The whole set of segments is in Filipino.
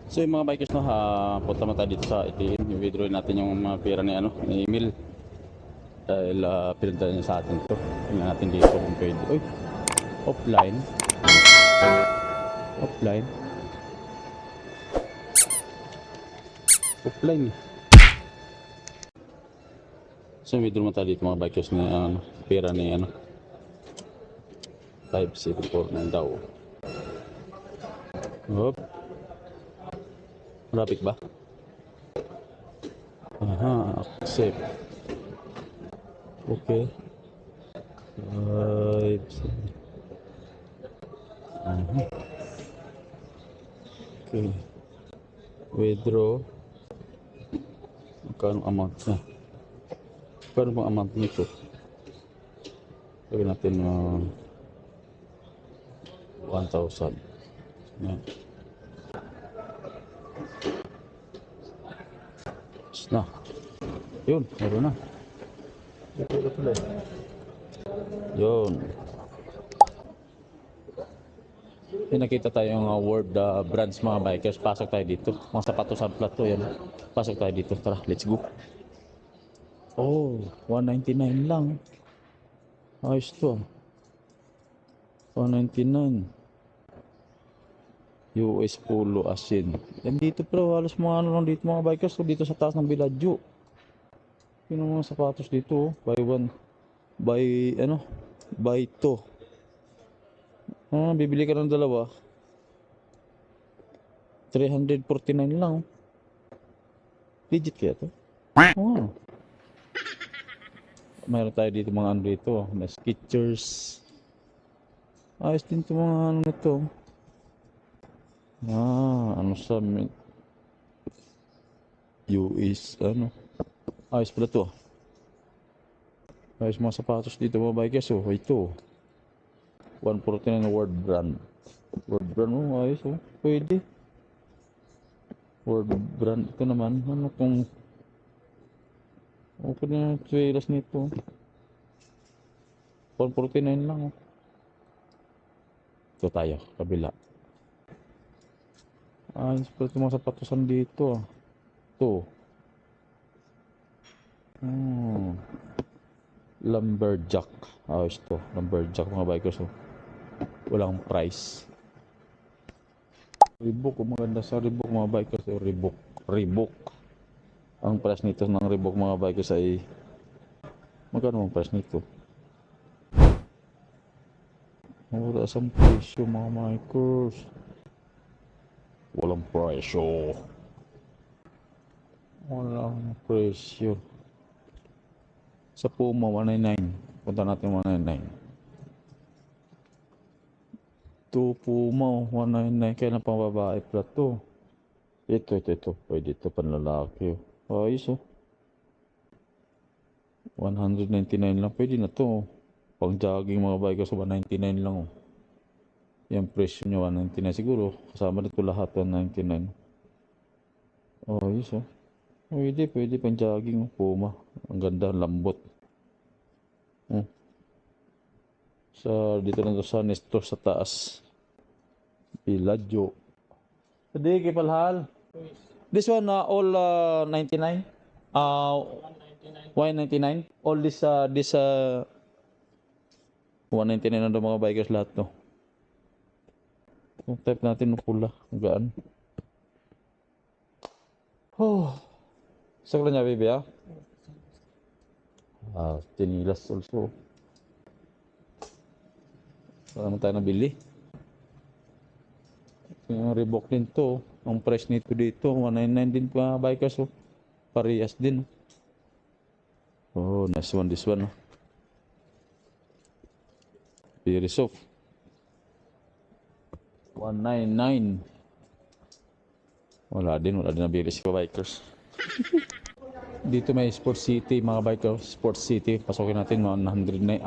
So yung mga bikers no, punta mo tayo dito sa ATM, i-withdraw natin yung mga pera ni ano, ni Emil. Dahil pinadala niya sa atin to. Tingnan natin dito kung pwede. Uy, offline. Offline. Offline. So withdraw mo tayo dito mga bikers ni ano, pera ni ano. 5749 daw. Hop. Malapit ba? Aha, accept. Okay. 5, 7. Okay. Withdraw. Magkano amount na? Magkano bang amount nito? Gawin natin 1,000. Yan. Tapos na. Yun, meron na. Ito pala eh. Yun. May nakita tayong word brands mga bikers. Pasok tayo dito. Mga sapatos sa plato yan. Pasok tayo dito. Tara, let's go. Oh, 199 lang. Ayos to. 199. US Polo Asin. Yan dito pero halos mga ano lang dito mga bikers. So, dito sa taas ng Villaggio. Yun ang mga sapatos dito. Buy one. Buy ano? Buy two. Bibili ka ng dalawa. 349 lang. Legit kaya to? Oh. Mayroon tayo dito mga ano dito. May Skechers. Ayos din to mga ano nito. Ano sa US ano. Ayos pala to. Ayos mga sapatos dito mga bikers. Oh, ito. 149 word brand. Word brand oh, ayos oh. Pwede. Word brand ito naman. Ano kung okay na yung trailas nito. 149 lang oh. Ito tayo, kabila. Ayos pala ito mga sapatosan dito. Ito. Lumberjack. Ayos to. Lumberjack mga bikers oh. Walang price. Reebok, maganda sa Reebok mga bikers oh. Reebok. Reebok. Ang price nito ng Reebok mga bikers ay magkano ang price nito? Wala sa presyo mga bikers. Walang presyo. Walang presyo. Sa Puma 199. Punta natin 199. Ito Puma 199. Kaya na pang babae pala to. Ito. Pwede ito panlalaki. Ayos oh. 199 lang. Pwede na to. Pang jogging mga bike sa 199 lang oh. Yung presyo nyo 199 siguro. Kasama nito lahat 199. Ayos oh. Pwede pang jogging oh. Puma. Ang ganda, lambot. Dito na to sa Nestor sa taas. Villaggio. Hindi, kipalhal. This one all 99. 199. All this 199 na daw mga bikers lahat to. Yung type natin ng pula. Gaan. Oh. Sakla niya, baby, ah? Tinilas also. Wala naman tayo nabili. Yung Reebok din to. Ang price nito dito, 199 din pa bikers. Oh. Parehas din. Oh, nice one. This one. Oh. Very soft. 199. Wala din nabili si bikers. Dito may Sports City mga bikers. Sports City. Pasokin natin 199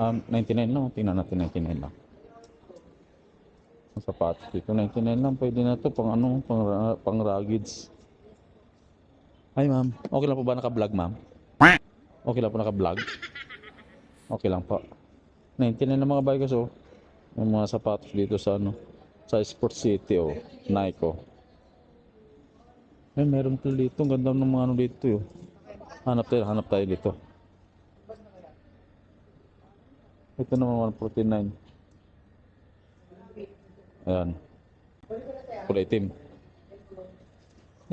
lang. Tingnan natin 99 lang. Ang sapatos dito 99 lang. Pwede na to pang ano, pang ruggeds. Hi ma'am. Okay lang po ba naka-vlog ma'am? Okay lang po naka-vlog? Okay lang po. 99 na mga bikers oh. Yung mga sapatos dito sa ano, sa Sports City oh. Nike oh. Ay, meron pala dito. Ang ganda ng mga ano dito yun. Hanap tayo dito. Ito naman 149. Ayan. Kulay itim.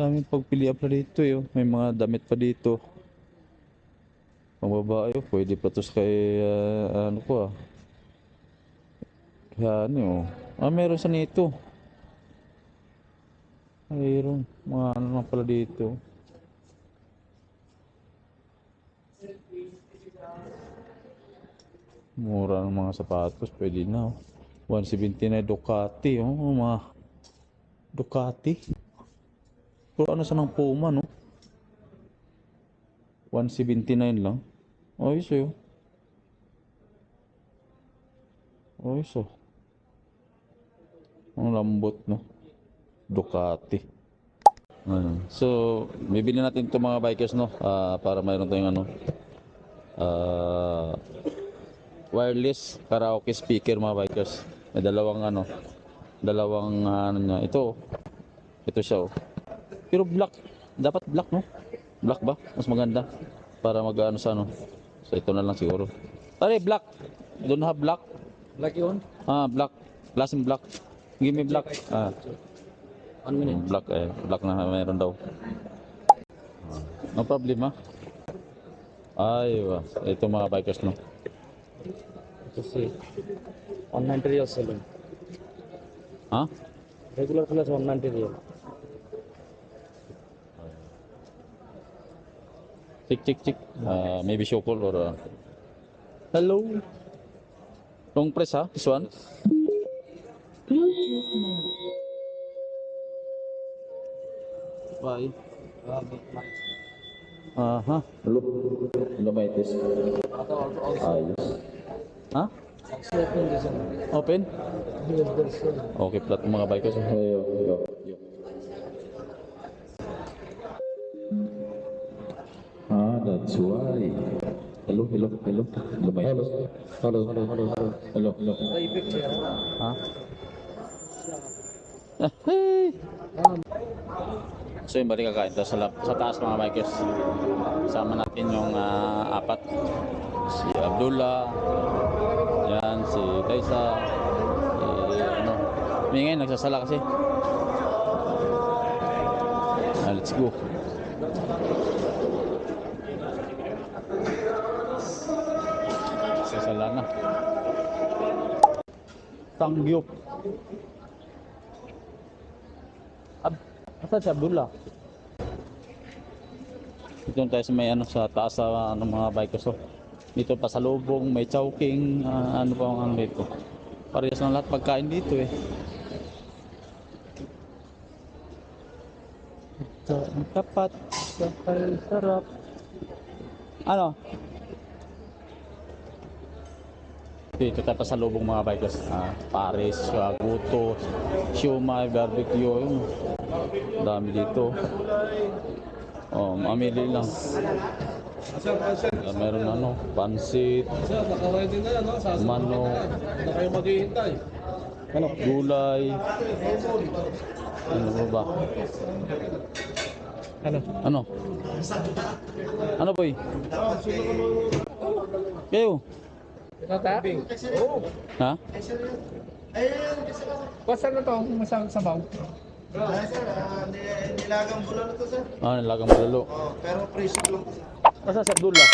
Daming pagpilian pa dito eh. May mga damit pa dito. Ang babae, pwede pa tos kay ano ko ah. Kaya ano yun. Meron sa nito. Mayroon. Mga ano naman pala dito. Mura ng mga sapatos. Pwede na oh. 179 Ducati. Oh, mga Ducati. Pero ano sa ng Puma no? 179 lang. Ayos eh. Ayos oh. Ang lambot no. Ducati. Ano. So, bibili natin itong mga bikers no. Para mayroon tayong ano. Wireless karaoke speaker mga bikers. May dalawang ano. Dalawang ano niya. Ito. Ito siya oh. Pero black. Dapat black no? Black ba? Mas maganda. Para mag-ano sa ano. So ito na lang siguro. Pare, black. Don't have black. Black yun? Black. Glass in black. Give me black. 1 minute. Black Black na mayroon daw. No problem ha. Ay, ito mga bikers no. Kasi 190 riyal selling. Ha? Regular class 190 riyal. Chick. Maybe Shokol or hello. Long press ha? This one? Bye. Aha. Hello. Hello, Maitis. Ayos. Ha? Open? Okay, flat mga bikers. Yo. That's why. Hello. Hello, Maitis. Hello. Ha? Hey. So yung balik kakain to sa taas mga bikers. Kasama natin yung apat. Si Abdullah, yan, si Kaisa, ano. May ngayon nagsasala kasi. Let's go. Nagsasala na. Tangyop. Asan si Abdullah? Dito tayo sa may ano sa taas sa ano, mga bikers oh. Dito pa sa lubong, may chowking, ano pa ang ano dito. Parehas ng lahat pagkain dito eh. Ito ang tapat, sapay sarap. Ano? Dito tayo pa sa lubong mga bikers. Paris, guto, siomai, barbecue, yun. Dami dito. Oh, mamili lang. Meron ano, pansit, manok, Na kayo maghihintay. ano, gulay. Ano ba? Ano? Ano boy? Kayo? Nata? Oo. Ha? Basta na to, masang sabaw. Sir, nilagang bulalo to sir. Nilagang bulalo. Pero presyo lang. Asa si Abdullah?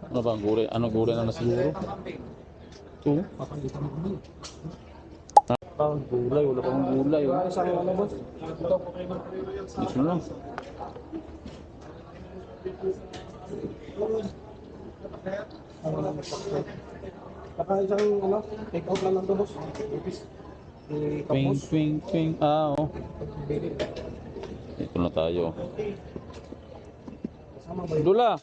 Ano ba ang gulay? Ano gulay na siguro? Ito? Gulay. Wala pang gulay. Isang ano boss? Ito na lang. Baka isang ano, take out lang ng to boss. Twing. Oh. Ito na tayo. Abdullah!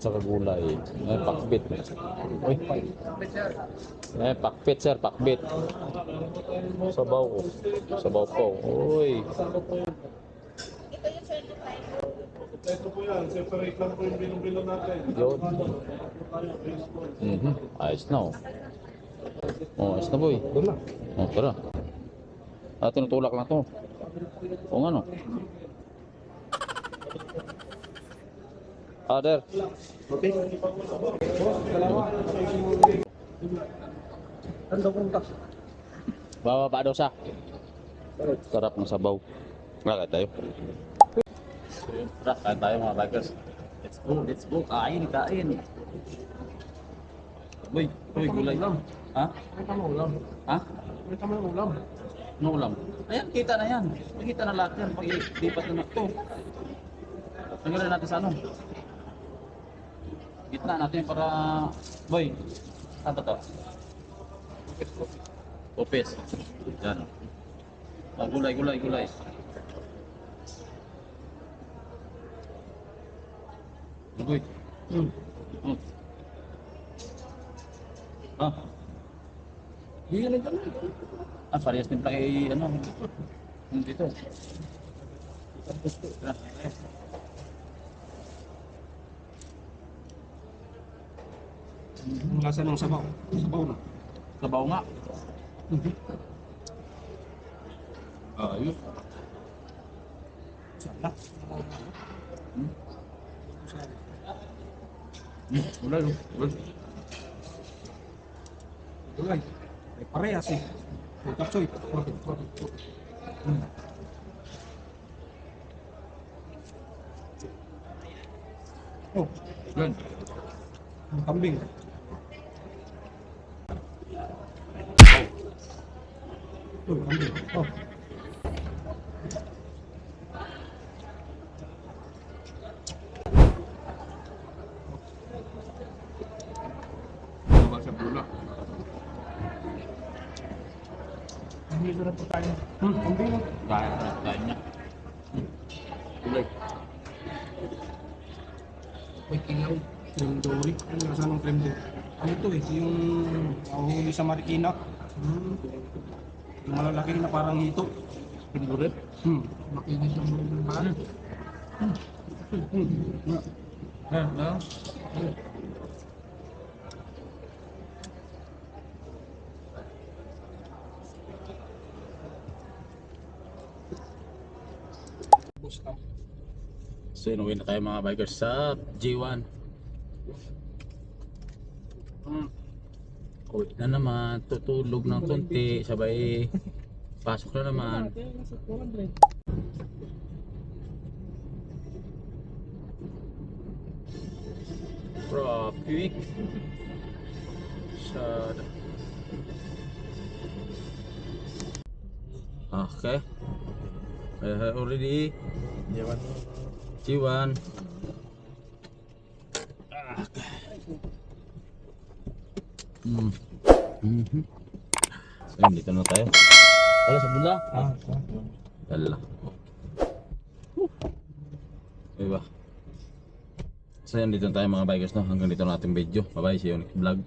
Saka gulay. Pakbit. Uy. Pakbit sir, pakbit. Sabaw ko. Sabaw po. Uy. Ito po yan, separate lang po yung bilong-bilong natin. Yun. Ayos na oh. Oh, ayos na boy. Doon na. Oh, tara. Tinutulak lang to. O nga no. There. Okay. Boss, dalawa. Ano daw punta? Bababa daw siya. Sarap ng sabaw. Wala tayo. Tara, kain tayo mga bikers. Let's go, let's go. Kain, kain. Uy, gulay. Ha? May tama ulam. Ha? May tama ulam. Ano ulam? Ayan, kita na yan. Makita na lahat yan. Pag-ipat na ito. Tanggalin natin sa ano. Gitna natin para... Boy, ano to? Opes. Yan. Gulay, gulay, gulay. Uy. Ah. Hindi na dyan. Parehas din tayo ano. Dito. Tara. Ang lasa ng sabaw. Sabaw na. Sabaw nga. Ayos. Sana. Gulay, gulay. Gulay. May parehas eh. May kapsoy. Oh, Yan. ang kambing. Oh, kambing. Oh. Baba sa pula. Hindi sarap pa tayo. Kambing na. Kaya niya. Gulay. May kilaw. Creme dory. Ang lasa ng creme dory. Ano ito eh? Yung huli sa Marikina. Yung malalaki na parang hito. Pindurit. Makinis yung parang. Yan. Bus lang. So inuwi na tayo mga bikers sa G1. Uwi na naman, tutulog ng konti, sabay pasok na naman. Traffic. Sad. Okay. Already. G1. So yun, dito na tayo. Wala sa bula. Wala. Diba? So yun, dito na tayo mga bikers, no? Hanggang dito na ating video. Bye bye, see you next vlog.